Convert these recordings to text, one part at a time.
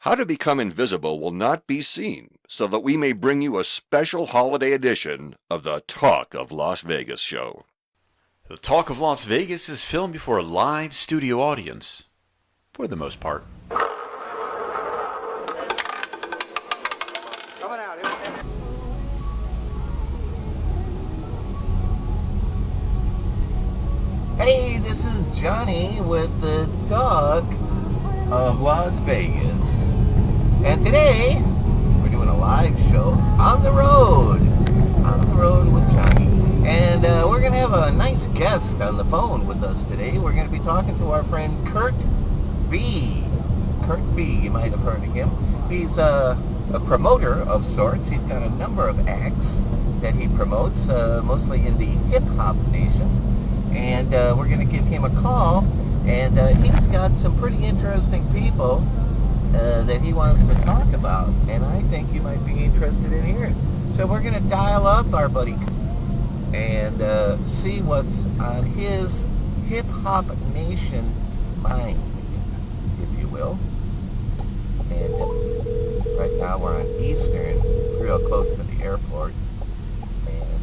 How to Become Invisible Will Not Be Seen, so that we may bring you a special holiday edition of the Talk of Las Vegas show. The Talk of Las Vegas is filmed before a live studio audience, for the most part. Hey, this is Johnny with the Talk of Las Vegas. And today, we're doing a live show on the road with Johnny. And we're going to have a nice guest on the phone with us today. We're going to be talking to our friend Kurt B. Kurt B, you might have heard of him. He's a promoter of sorts. He's got a number of acts that he promotes, mostly in the hip-hop nation. And we're going to give him a call. And he's got some pretty interesting people that he wants to talk about, and I think you might be interested in hearing. So we're going to dial up our buddy and see what's on his hip-hop nation mind, if you will. And right now we're on Eastern, real close to the airport. And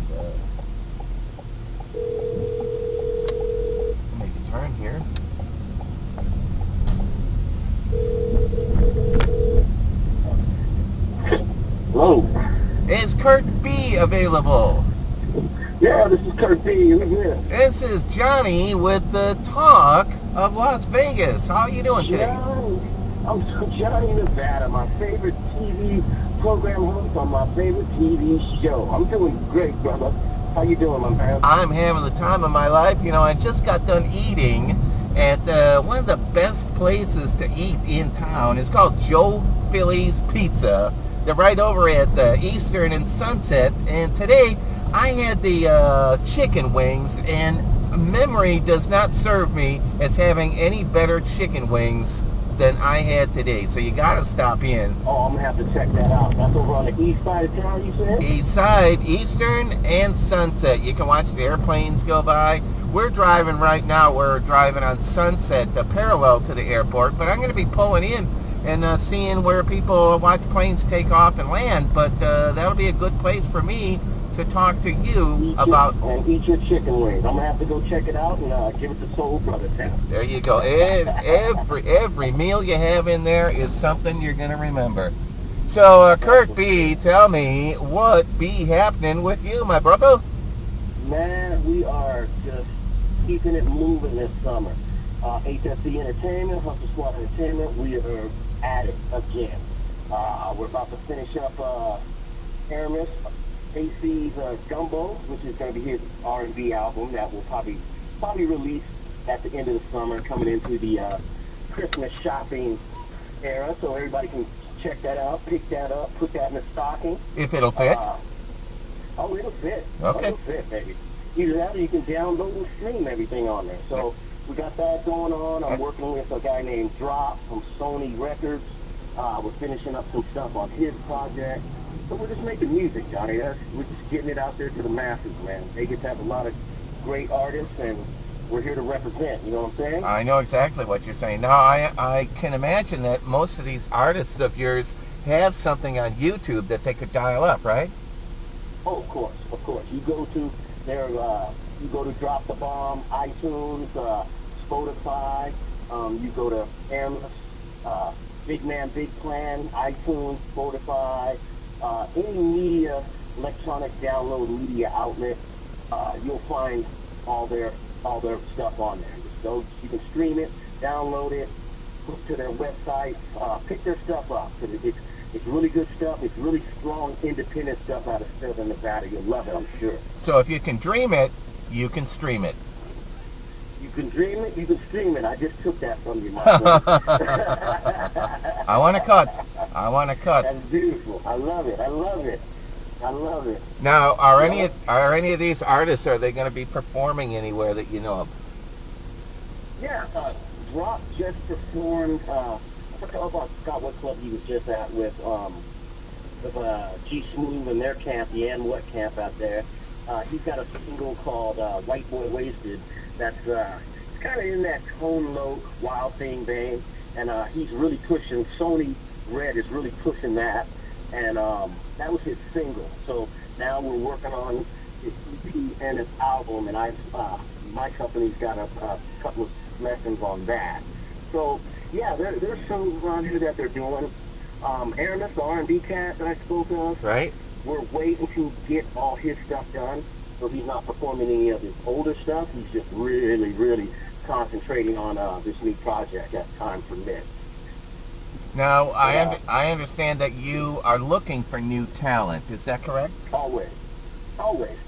make a turn here. Hello. Is Kurt B available? Yeah, this is Kurt B. Who's this? This is Johnny with the Talk of Las Vegas. How are you doing today? I'm Johnny Nevada, my favorite TV program host on my favorite TV show. I'm doing great, brother. How you doing, my man? I'm having the time of my life. You know, I just got done eating at one of the best places to eat in town. It's called Joe Philly's Pizza. They're right over at Eastern and Sunset. And today I had the chicken wings, and memory does not serve me as having any better chicken wings than I had today. So you got to stop in. Oh, I'm going to have to check that out. That's over on the east side of town, you said? East side, Eastern and Sunset. You can watch the airplanes go by. We're driving right now. We're driving on Sunset, parallel to the airport. But I'm going to be pulling in and seeing where people watch planes take off and land. But that'll be a good place for me to talk to you about. And eat your chicken wings. I'm going to have to go check it out and give it to Soul Brother Town. There you go. Every meal you have in there is something you're going to remember. So, Kurt B, tell me what be happening with you, my brother? Man, we are just keeping it moving this summer. HSC Entertainment, Hustle Squad Entertainment, we are at it again. We're about to finish up Aramis, AC's Gumbo, which is going to be his R&B album that will probably release at the end of the summer, coming into the Christmas shopping era, so everybody can check that out, pick that up, put that in the stocking. If it'll fit. Oh, it'll fit. Okay. It'll fit, baby. Either that or you can download and stream everything on there. So we got that going on. I'm working with a guy named Drop from Sony Records. We're finishing up some stuff on his project. So we're just making music, Johnny. We're just getting it out there to the masses, man. They get to have a lot of great artists, and we're here to represent. You know what I'm saying? I know exactly what you're saying. Now, I can imagine that most of these artists of yours have something on YouTube that they could dial up, right? Oh, of course. You go to their, you go to Drop the Bomb, iTunes, Spotify. You go to Aramis, Big Man, Big Plan, iTunes, Spotify. Any media, electronic download media outlet, you'll find all their stuff on there. So you can stream it, download it, put to their website, pick their stuff up. It's really good stuff. It's really strong, independent stuff out of Southern Nevada. You'll love it, I'm sure. So if you can dream it, you can stream it. You can dream it, you can stream it. I just took that from you, my friend. I want to cut. That's beautiful. I love it. Now, are any of these artists, are they going to be performing anywhere that you know of? Yeah, Drop just performed. I forgot what club he was just at with G Smooth and their camp, the And What camp out there. He's got a single called White Boy Wasted. That's kind of in that tone low, Wild Thing vein, and he's really pushing Sony Red is really pushing that, and that was his single. So now we're working on his EP and his album, and my company's got a couple of lessons on that. So yeah, there's shows around here that they're doing. Aramis, the R&B cat that I spoke of, Right? we're waiting to get all his stuff done. So he's not performing any of his older stuff. He's just really, really concentrating on this new project as time permits. Now, Yeah. I understand that you are looking for new talent. Is that correct? Always.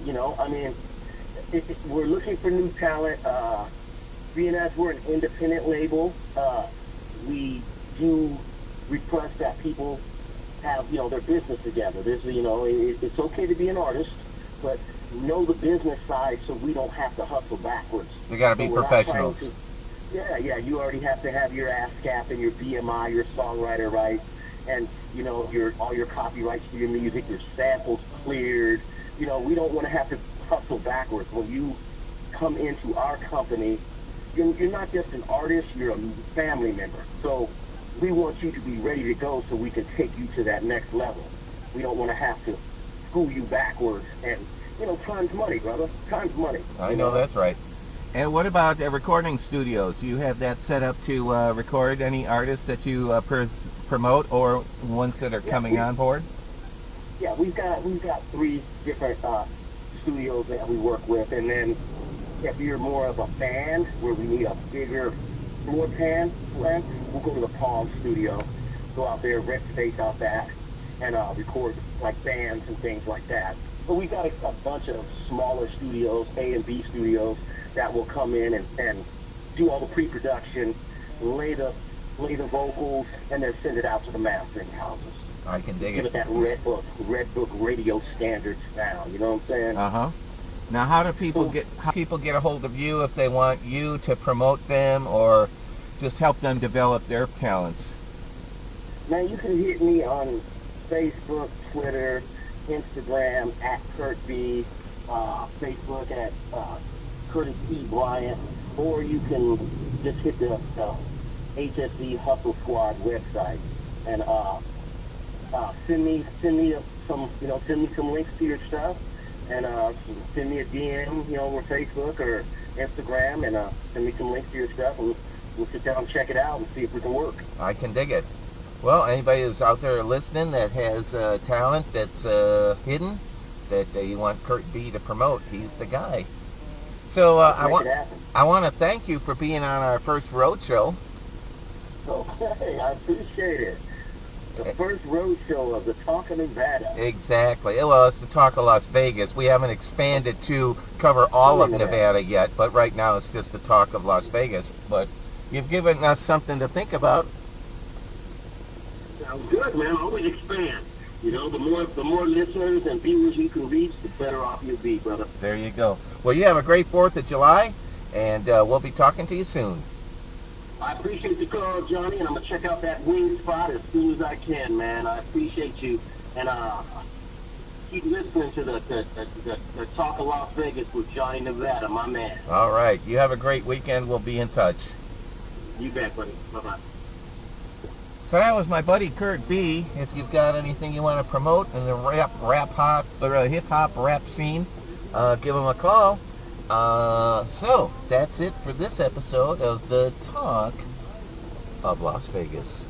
You know, I mean, we're looking for new talent. Being as we're an independent label, we do request that people have, you know, their business together. There's, you know, it's okay to be an artist, but know the business side so we don't have to hustle backwards. We got to be So we're not trying professionals. to- Yeah, you already have to have your ASCAP and your BMI, your songwriter rights, and, you know, all your copyrights to your music, your samples cleared. You know, we don't want to have to hustle backwards. When you come into our company, you're not just an artist, you're a family member. So we want you to be ready to go so we can take you to that next level. We don't want to have to school you backwards. And, you know, time's money, brother. Time's money. I You know that's right. And what about the recording studios? You have that set up to record any artists that you promote or ones that are coming on board? Yeah, we've got 3 different studios that we work with, and then if you're more of a band where we need a bigger floor plan, we'll go to the Palm Studio, go out there, rent space out back, and record like bands and things like that. But we've got a bunch of smaller studios, A and B studios, that will come in and do all the pre-production, lay the vocals, and then send it out to the mastering houses. I can dig Give it it. that Red Book radio standard sound. You know what I'm saying? Uh-huh. Now, how do people get a hold of you if they want you to promote them or just help them develop their talents? Man, you can hit me on Facebook, Twitter, Instagram at Kurt B, Facebook at Curtis E. Bryant, or you can just hit the HSE Hustle Squad website and send me some links to your stuff, and send me a DM, you know, on Facebook or Instagram, and send me some links to your stuff, and we'll sit down and check it out and see if we can work. I can dig it. Well, anybody who's out there listening that has talent that's hidden, that you want Kurt B to promote, he's the guy. So I Make it happen. want to thank you for being on our first road show. Okay, I appreciate it. The first road show of the Talk of Nevada. Exactly. Well, it's the Talk of Las Vegas. We haven't expanded to cover all of Nevada yet, but right now it's just the Talk of Las Vegas. But you've given us something to think about. Sounds good, man. Always expand. You know, the more listeners and viewers you can reach, the better off you'll be, brother. There you go. Well, you have a great 4th of July, and we'll be talking to you soon. I appreciate the call, Johnny, and I'm going to check out that wing spot as soon as I can, man. I appreciate you. And keep listening to the Talk of Las Vegas with Johnny Nevada, my man. All right. You have a great weekend. We'll be in touch. You bet, buddy. Bye-bye. So that was my buddy Kurt B. If you've got anything you want to promote in the hip hop rap scene, give him a call. So that's it for this episode of the Talk of Las Vegas.